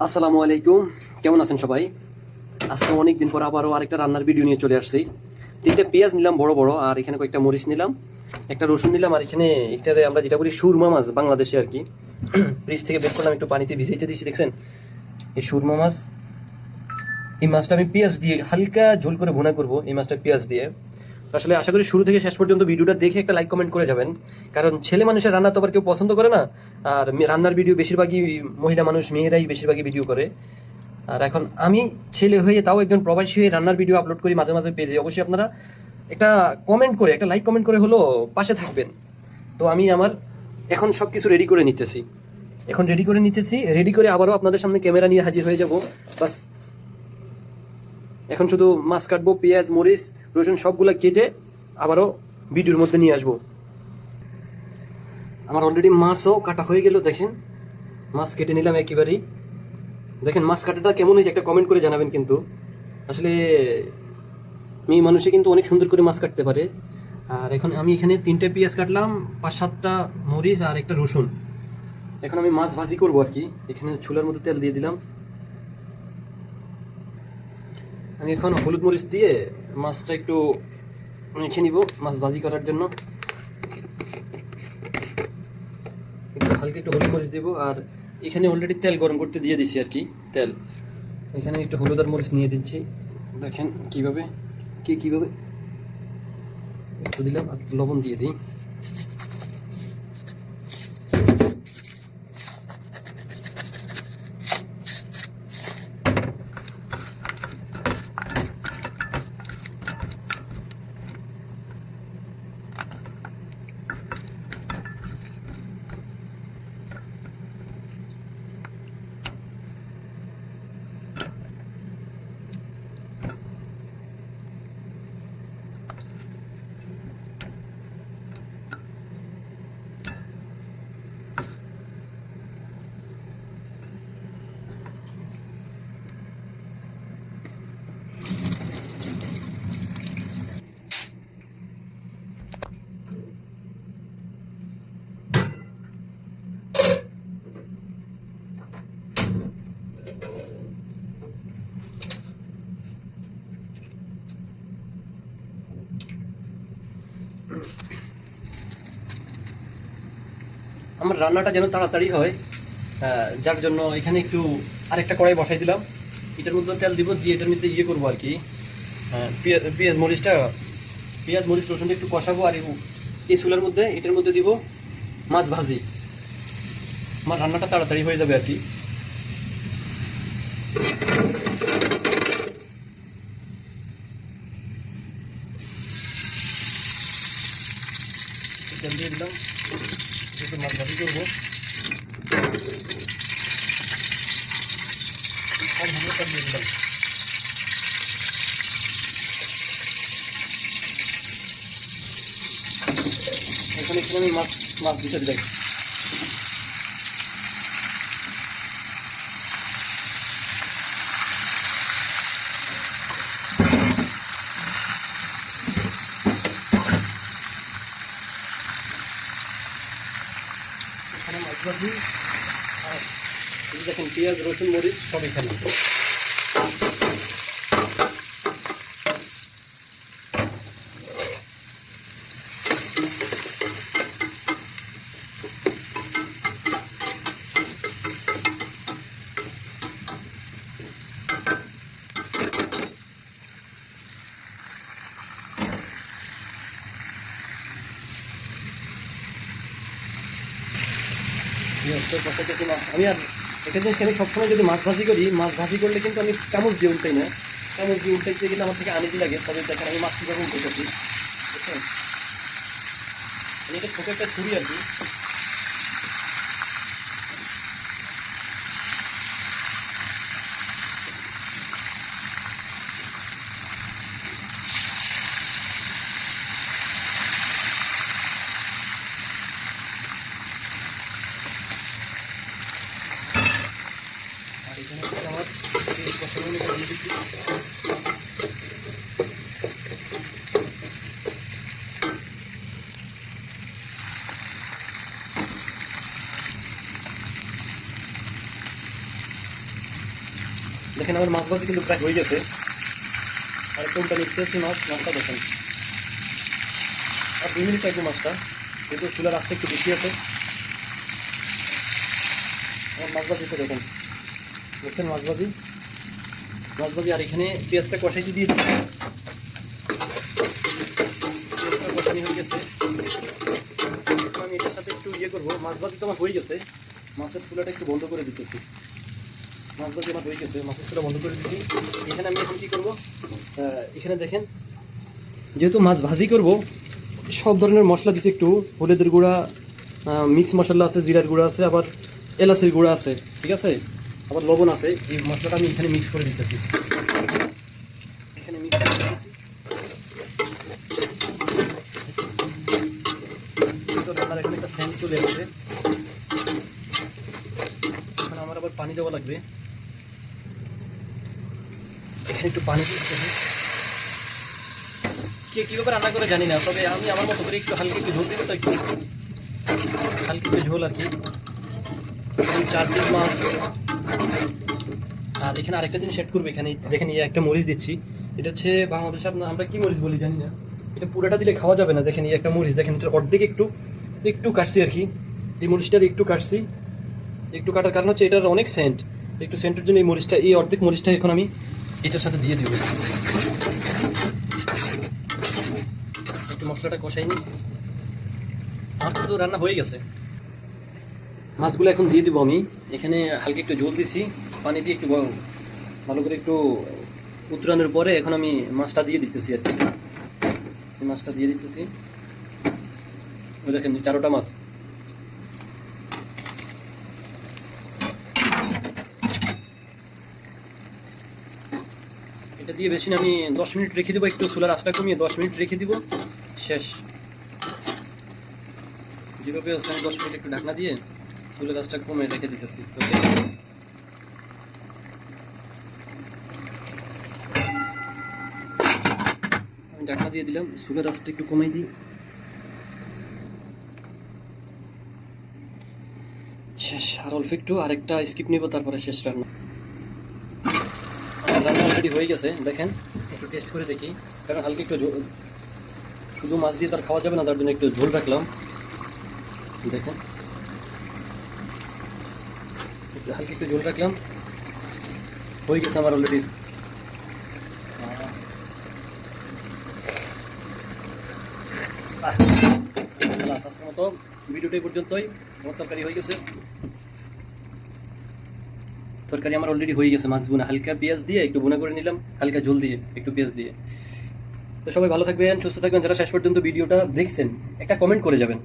আসসালামু আলাইকুম, কেমন আছেন সবাই? আজকে অনেকদিন পর আবারও আরেকটা রান্নার ভিডিও নিয়ে চলে আসছি। তিনটা পেঁয়াজ নিলাম বড় বড়, আর এখানে কয়েকটা মরিচ নিলাম, একটা রসুন নিলাম, আর এখানে এটারে আমরা যেটা বলি সুরমা মাছ বাংলাদেশে আর কি। ফ্রিজ থেকে বের করলাম, একটু পানিতে ভিজাইতে দিয়েছি, দেখছেন এই সুরমা মাছ। এই মাছটা আমি পেঁয়াজ দিয়ে হালকা ঝোল করে ভুনা করব, এই মাছটা পেঁয়াজ দিয়ে। তো আসলে আশা করি শুরু থেকে শেষ পর্যন্ত ভিডিওটা দেখে একটা লাইক কমেন্ট করে যাবেন, কারণ ছেলে মানুষের রান্না তো আবার কেউ পছন্দ করে না। আর রান্নার ভিডিও বেশিরভাগই মহিলা মানুষ, মেয়েরাই বেশিরভাগই ভিডিও করে। আর এখন আমি ছেলে হয়ে, তাও একজন প্রবাসী হয়ে রান্নার ভিডিও আপলোড করি মাঝে মাঝে পেজে। অবশ্যই আপনারা একটা কমেন্ট করে, একটা লাইক কমেন্ট করে হলো পাশে থাকবেন। তো আমি আমার এখন সব কিছু রেডি করে নিতেছি, রেডি করে আবারও আপনাদের সামনে ক্যামেরা নিয়ে হাজির হয়ে যাব। বাস এখন শুধু মাছ কাটবো, পেঁয়াজ মরিচ রসুন সবগুলা কেটে আবারও ভিডিওর মধ্যে নিয়ে আসবো। আমার অলরেডি মাছও কাটা হয়ে গেল, দেখেন মাছ কেটে নিলাম একেবারেই। দেখেন মাছ কাটাটা কেমন হয়েছে একটা কমেন্ট করে জানাবেন কিন্তু। আসলে মেয়ে মানুষে কিন্তু অনেক সুন্দর করে মাছ কাটতে পারে। আর এখন আমি এখানে 3টে পেঁয়াজ কাটলাম, 5-7টা মরিচ আর একটা রসুন। এখন আমি মাছ ভাজি করবো আর কি। এখানে চুলার মধ্যে তেল দিয়ে দিলাম। আমি এখন হলুদ মরিচ দিয়ে মাছটা একটু মেখে নিব মাছ ভাজি করার জন্য। একটু হালকা একটু হলুদ মরিচ দিব, আর এখানে অলরেডি তেল গরম করতে দিয়ে দিছি আর কি। তেল এখানে একটু হলুদ আর মরিচ নিয়ে দিচ্ছি, দেখেন কিভাবে কিভাবে একটু দিলাম, আর লবণ দিয়ে দিই। আমার রান্নাটা যেন তাড়াতাড়ি হয়, যার জন্য এখানে একটু আরেকটা কড়াই বসাই দিলাম। এটার মধ্যে তেল দিব, দিয়ে এটার মধ্যে ইয়ে করবো আর কি। পেঁয়াজ মরিচ রসুনটা একটু কষাবো, আর এই চুলার মধ্যে এটার মধ্যে দিব মাছ ভাজি। আমার রান্নাটা তাড়াতাড়ি হয়ে যাবে আর কি। তেল দিয়ে দিলাম, একটু মাছ ভাজি করবো। আর ভালো তেল দিয়ে দিলাম। এখন একটু আমি মাছ মাছ দিতে দিলাম। এখানে মাছ ভাজি, আর দেখেন পেঁয়াজ রসুন মরিচ সব এখানে। আমি আর এটা জিনিস আমি সবসময় যদি মাছ ভাজি করি, মাছ ভাজি করলে কিন্তু আমি চামচ দিয়ে উল্টাই না। চামচ দিয়ে উল্টাইতে গেলে আমার থেকে আনিজি লাগে। তবে দেখেন আমি মাছ কীভাবে উল্টেছি, বুঝছেন? আমি এটা ছোটো একটা ছুরি আর কি। আর এখানে আমার কষানো করে দিচ্ছি। দেখেন আমার মাছ ভাজি কিন্তু প্রায় হয়ে গেছে। আর একটু উল্টা নিচ্ছি মাছটা দেখেন, আর 2 মিনিট লাগবে মাছটা, যেহেতু চুলার আঁচটা একটু বেশি আছে। আমার মাছ ভাজিটা দেখেন, দেখছেন মাছ ভাজি। আর এখানে পেঁয়াজটা কষাইতে দিয়ে দিচ্ছি। পেঁয়াজটা কষানি হয়ে গেছে, আমি এটার সাথে একটু করবো। মাছ ভাজি তো আমার হয়ে গেছে, মাছের চুলাটা একটু বন্ধ করে দিতেছি। মাছ ভাজি আমার হয়ে গেছে, মাছের চুলা বন্ধ করে দিচ্ছি। এখানে আমি এখন কী করবো, এখানে দেখেন যেহেতু মাছ ভাজি করব, সব ধরনের মশলা দিচ্ছি। একটু হলুদের গুঁড়া, মিক্স মশলা আছে, জিরার গুঁড়া আছে, আবার এলাচের গুঁড়া আছে, ঠিক আছে, আবার লবণ আছে। এই মশলাটা আমি এখানে মিক্স করে দিতেছি। এখানে মিক্স করে দিতেছি। তো রান্নার এখানে একটা সেন্ট চলে আসছে। এখন আমার আবার পানি দেওয়া লাগবে। এখানে একটু পানি দিতে হবে। কে কীভাবে রান্না করে জানি না, তবে আমি আমার মতো করে একটু হালকা একটু ঝোল দিতে, তো একটু হালকা একটু ঝোল আর কি। 4 পিস মাছ। আর এখানে আরেকটা জিনিস সেট করবো, এখানে দেখেন একটা মরিচ দিচ্ছি। এটা হচ্ছে বাংলাদেশে আমরা কি মরিচ বলি জানি না, এটা পুরোটা দিলে খাওয়া যাবে না। দেখেন এই একটা মরিচ, দেখেন এটার অর্ধেক একটু কাটছি আর কি। এই মরিচটার একটু কাটছি, একটু কাটার কারণ হচ্ছে এটার অনেক সেন্ট, একটু সেন্টের জন্য এই অর্ধেক মরিচটা এখন আমি এটার সাথে দিয়ে দেবো। একটু মশলাটা কষাই নি, আমার কিন্তু রান্না হয়ে গেছে। মাছগুলো এখন দিয়ে দিব আমি। এখানে হালকা একটু জল দিছি, পানি দিয়ে একটু ভালো করে একটু উতরানোর পরে এখন আমি মাছটা দিয়ে দিতেছি আর কি। মাছটা দিয়ে দিতেছি, ওই দেখেন 4টা মাছ। এটা দিয়ে বেশি না, আমি 10 মিনিট রেখে দেবো। একটু চুলার আঁচটা কমিয়ে 10 মিনিট রেখে দিব, শেষ। যেভাবে আছে আমি 10 মিনিট একটু ঢাকনা দিয়ে চুলার আঁচটা কমিয়ে রেখে দিতেছি। আমি ঢাকনা দিয়ে দিলাম, চুলার আঁচটা একটু কমাই দিই, শেষ। আর অল্প একটু আরেকটা স্কিপ নিব, তারপরে শেষ রান্না। আমার রান্না অলরেডি হয়ে গেছে, দেখেন একটু টেস্ট করে দেখি। কারণ হালকা একটু শুধু মাছ দিয়ে তার খাওয়া যাবে না, তার জন্য একটু ঝোল রাখলাম। দেখেন হালকা একটু ঝোল রাখলাম, হয়ে গেছে আমার অলরেডি। আজকের মতো ভিডিওটা এই পর্যন্তই। আমার তরকারি হয়ে গেছে, তরকারি আমার অলরেডি হয়ে গেছে। মাছ বোনা হালকা পেঁয়াজ দিয়ে একটু বোনা করে নিলাম, হালকা ঝোল দিয়ে একটু পেঁয়াজ দিয়ে। তো সবাই ভালো থাকবেন, সুস্থ থাকবেন। যারা শেষ পর্যন্ত ভিডিওটা দেখছেন একটা কমেন্ট করে যাবেন।